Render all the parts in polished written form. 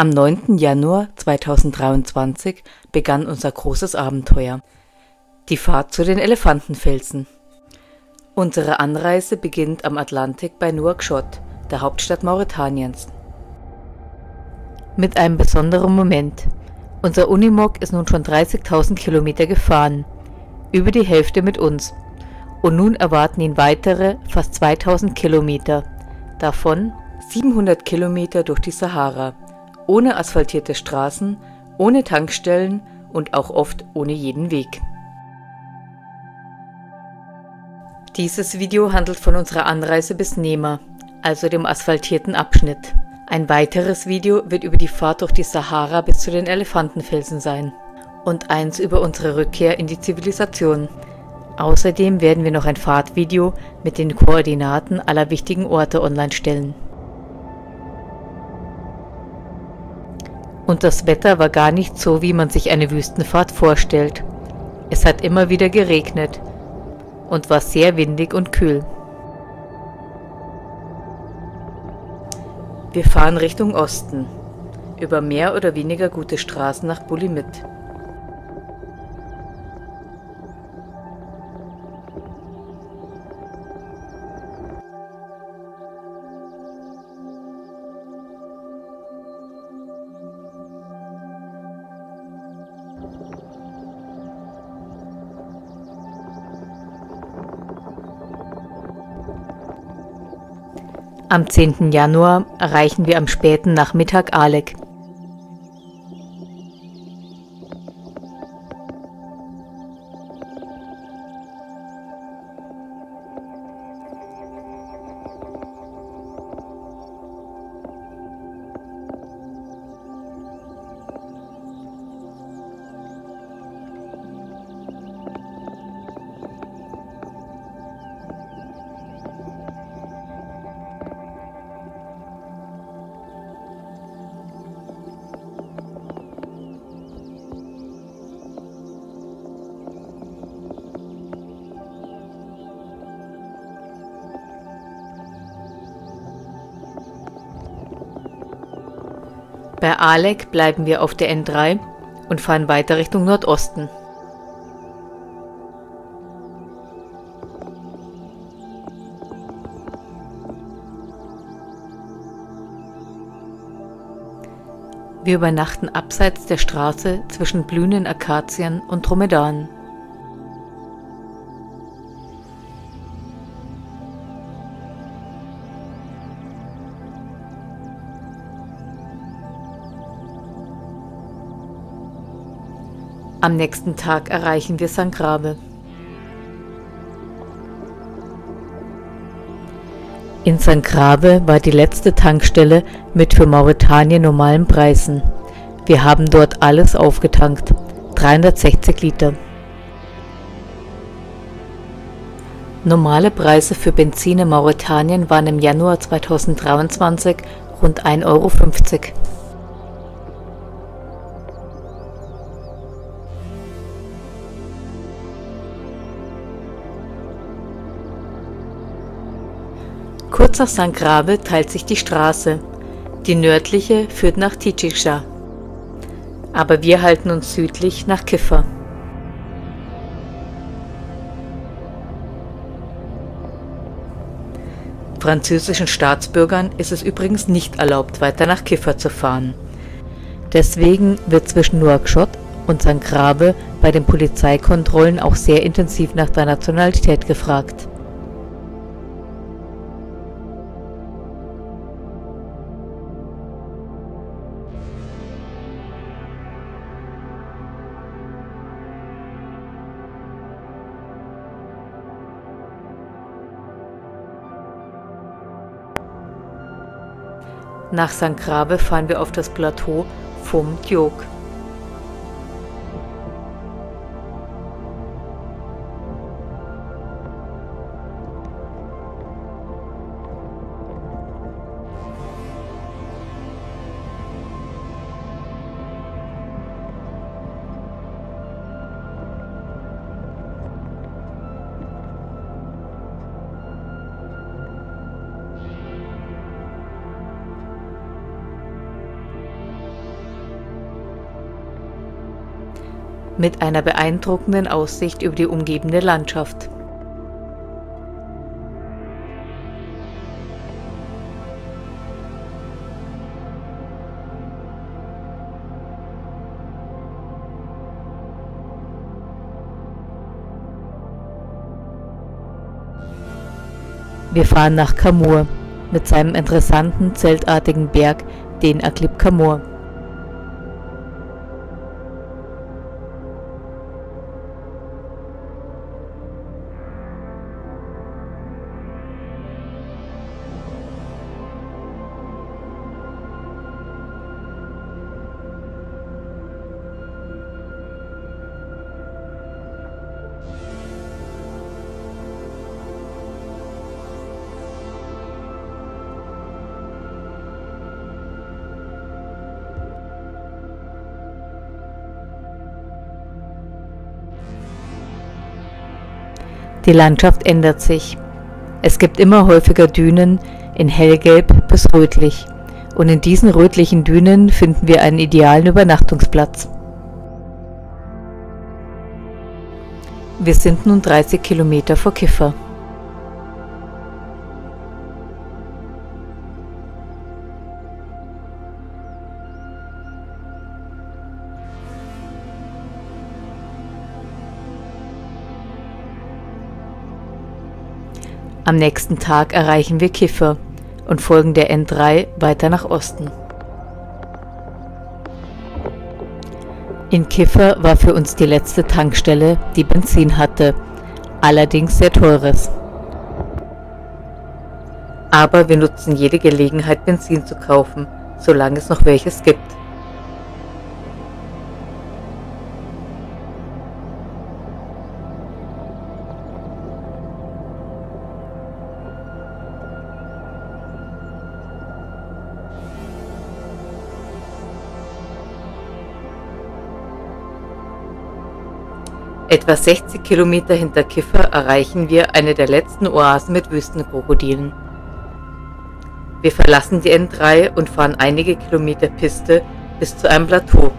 Am 9. Januar 2023 begann unser großes Abenteuer, die Fahrt zu den Elefantenfelsen. Unsere Anreise beginnt am Atlantik bei Nouakchott, der Hauptstadt Mauretaniens. Mit einem besonderen Moment. Unser Unimog ist nun schon 30.000 Kilometer gefahren, über die Hälfte mit uns. Und nun erwarten ihn weitere fast 2000 Kilometer, davon 700 Kilometer durch die Sahara, ohne asphaltierte Straßen, ohne Tankstellen und auch oft ohne jeden Weg. Dieses Video handelt von unserer Anreise bis Nema, also dem asphaltierten Abschnitt. Ein weiteres Video wird über die Fahrt durch die Sahara bis zu den Elefantenfelsen sein und eins über unsere Rückkehr in die Zivilisation. Außerdem werden wir noch ein Fahrtvideo mit den Koordinaten aller wichtigen Orte online stellen. Und das Wetter war gar nicht so, wie man sich eine Wüstenfahrt vorstellt. Es hat immer wieder geregnet und war sehr windig und kühl. Wir fahren Richtung Osten, über mehr oder weniger gute Straßen nach Bulimit. Am 10. Januar erreichen wir am späten Nachmittag Alek. Bei Alek bleiben wir auf der N3 und fahren weiter Richtung Nordosten. Wir übernachten abseits der Straße zwischen blühenden Akazien und Dromedaren. Am nächsten Tag erreichen wir Sangrabe. In Sangrabe war die letzte Tankstelle mit für Mauretanien normalen Preisen. Wir haben dort alles aufgetankt, 360 Liter. Normale Preise für Benzin in Mauretanien waren im Januar 2023 rund 1,50 Euro. Kurz nach Sangrabe teilt sich die Straße. Die nördliche führt nach Tijiksha. Aber wir halten uns südlich nach Kiffa. Französischen Staatsbürgern ist es übrigens nicht erlaubt, weiter nach Kiffa zu fahren. Deswegen wird zwischen Nouakchott und Sangrabe bei den Polizeikontrollen auch sehr intensiv nach der Nationalität gefragt. Nach Sangrabe fahren wir auf das Plateau Fum Diok. mit einer beeindruckenden Aussicht über die umgebende Landschaft. Wir fahren nach Camur mit seinem interessanten zeltartigen Berg, den Aglip Camur. Die Landschaft ändert sich. Es gibt immer häufiger Dünen in hellgelb bis rötlich, und in diesen rötlichen Dünen finden wir einen idealen Übernachtungsplatz. Wir sind nun 30 Kilometer vor Kiffer. Am nächsten Tag erreichen wir Kiffer und folgen der N3 weiter nach Osten. In Kiffer war für uns die letzte Tankstelle, die Benzin hatte, allerdings sehr teures. Aber wir nutzen jede Gelegenheit, Benzin zu kaufen, solange es noch welches gibt. Etwa 60 Kilometer hinter Kiffer erreichen wir eine der letzten Oasen mit Wüstenkrokodilen. Wir verlassen die N3 und fahren einige Kilometer Piste bis zu einem Plateau.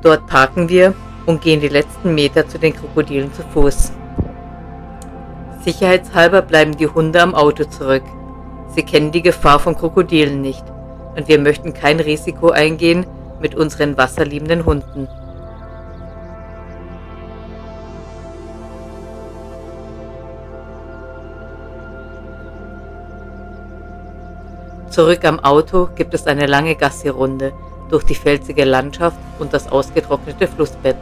Dort parken wir und gehen die letzten Meter zu den Krokodilen zu Fuß. Sicherheitshalber bleiben die Hunde am Auto zurück. Sie kennen die Gefahr von Krokodilen nicht und wir möchten kein Risiko eingehen mit unseren wasserliebenden Hunden. Zurück am Auto gibt es eine lange Gassi-Runde durch die felsige Landschaft und das ausgetrocknete Flussbett.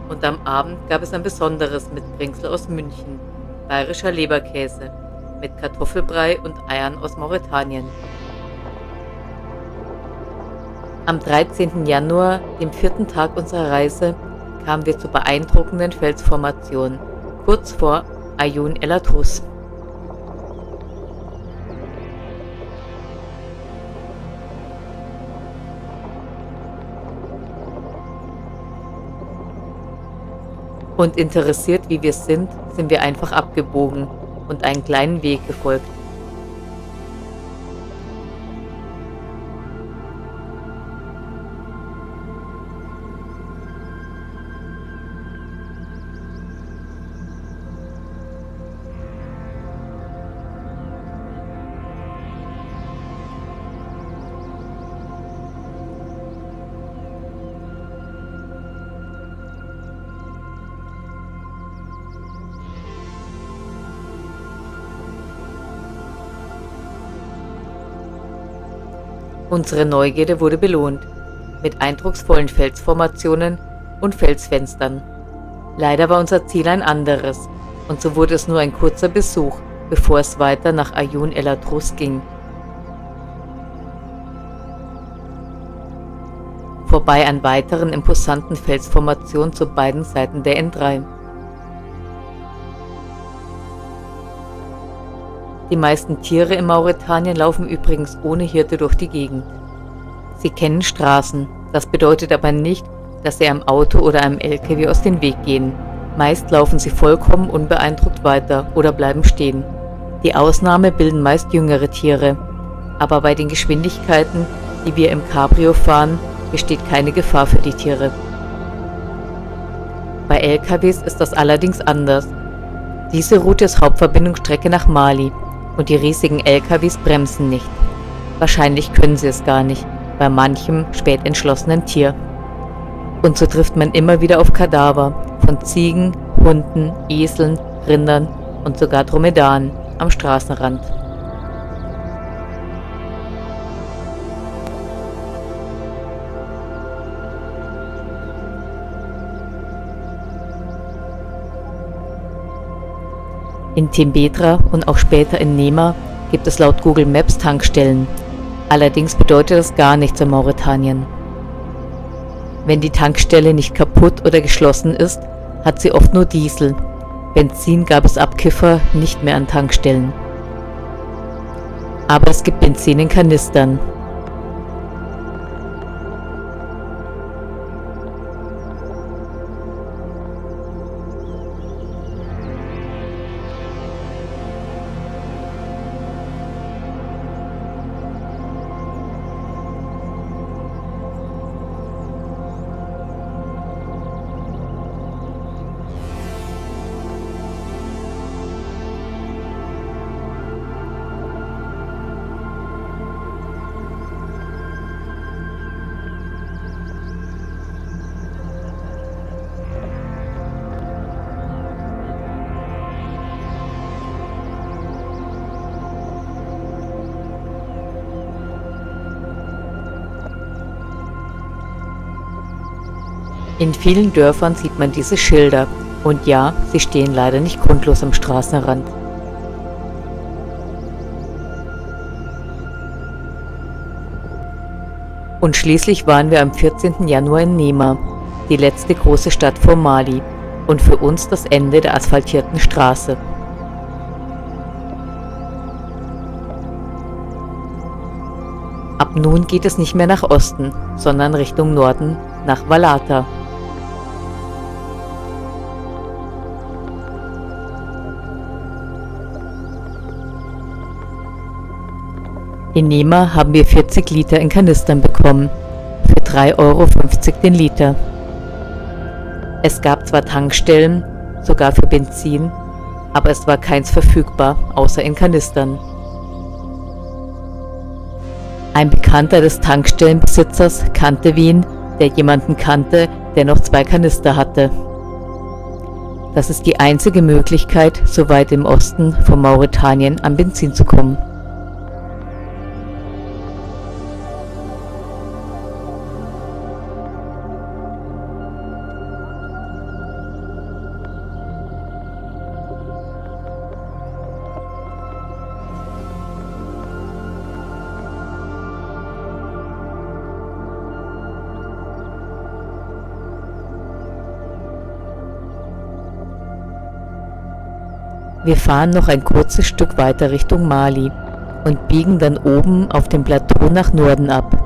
Und am Abend gab es ein besonderes Mitbringsel aus München, bayerischer Leberkäse mit Kartoffelbrei und Eiern aus Mauretanien. Am 13. Januar, dem 4. Tag unserer Reise, kamen wir zur beeindruckenden Felsformation, kurz vor Aïn El Atrouss. Und interessiert wie wir sind wir einfach abgebogen und einen kleinen Weg gefolgt. Unsere Neugierde wurde belohnt, mit eindrucksvollen Felsformationen und Felsfenstern. Leider war unser Ziel ein anderes, und so wurde es nur ein kurzer Besuch, bevor es weiter nach Aïn El Atrouss ging. Vorbei an weiteren imposanten Felsformationen zu beiden Seiten der N3. Die meisten Tiere in Mauretanien laufen übrigens ohne Hirte durch die Gegend. Sie kennen Straßen, das bedeutet aber nicht, dass sie einem Auto oder einem LKW aus dem Weg gehen. Meist laufen sie vollkommen unbeeindruckt weiter oder bleiben stehen. Die Ausnahme bilden meist jüngere Tiere, aber bei den Geschwindigkeiten, die wir im Cabrio fahren, besteht keine Gefahr für die Tiere. Bei LKWs ist das allerdings anders. Diese Route ist Hauptverbindungsstrecke nach Mali und die riesigen LKWs bremsen nicht. Wahrscheinlich können sie es gar nicht, bei manchem spät entschlossenen Tier. Und so trifft man immer wieder auf Kadaver von Ziegen, Hunden, Eseln, Rindern und sogar Dromedaren am Straßenrand. In Timbetra und auch später in Nema gibt es laut Google Maps Tankstellen. Allerdings bedeutet das gar nichts in Mauretanien. Wenn die Tankstelle nicht kaputt oder geschlossen ist, hat sie oft nur Diesel. Benzin gab es ab Kiffer nicht mehr an Tankstellen. Aber es gibt Benzin in Kanistern. In vielen Dörfern sieht man diese Schilder und ja, sie stehen leider nicht grundlos am Straßenrand. Und schließlich waren wir am 14. Januar in Nema, die letzte große Stadt vor Mali und für uns das Ende der asphaltierten Straße. Ab nun geht es nicht mehr nach Osten, sondern Richtung Norden nach Vallata. In Nema haben wir 40 Liter in Kanistern bekommen, für 3,50 € den Liter. Es gab zwar Tankstellen, sogar für Benzin, aber es war keins verfügbar, außer in Kanistern. Ein Bekannter des Tankstellenbesitzers kannte wen, der jemanden kannte, der noch 2 Kanister hatte. Das ist die einzige Möglichkeit, so weit im Osten von Mauretanien an Benzin zu kommen. Wir fahren noch ein kurzes Stück weiter Richtung Mali und biegen dann oben auf dem Plateau nach Norden ab.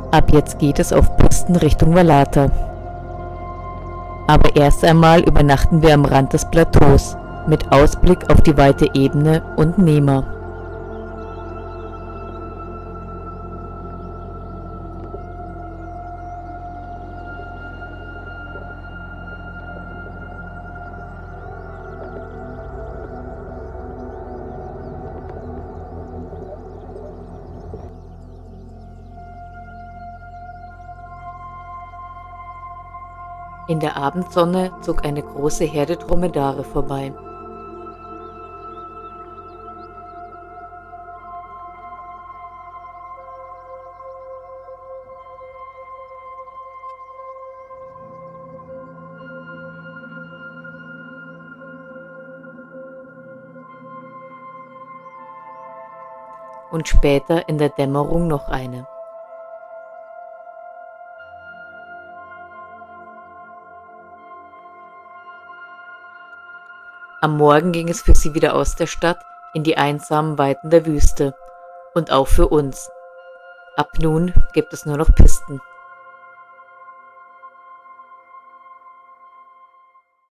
Ab jetzt geht es auf Pisten Richtung Vallata. Aber erst einmal übernachten wir am Rand des Plateaus mit Ausblick auf die weite Ebene und Nema. In der Abendsonne zog eine große Herde Dromedare vorbei. Und später in der Dämmerung noch eine. Am Morgen ging es für sie wieder aus der Stadt in die einsamen Weiten der Wüste. Und auch für uns. Ab nun gibt es nur noch Pisten.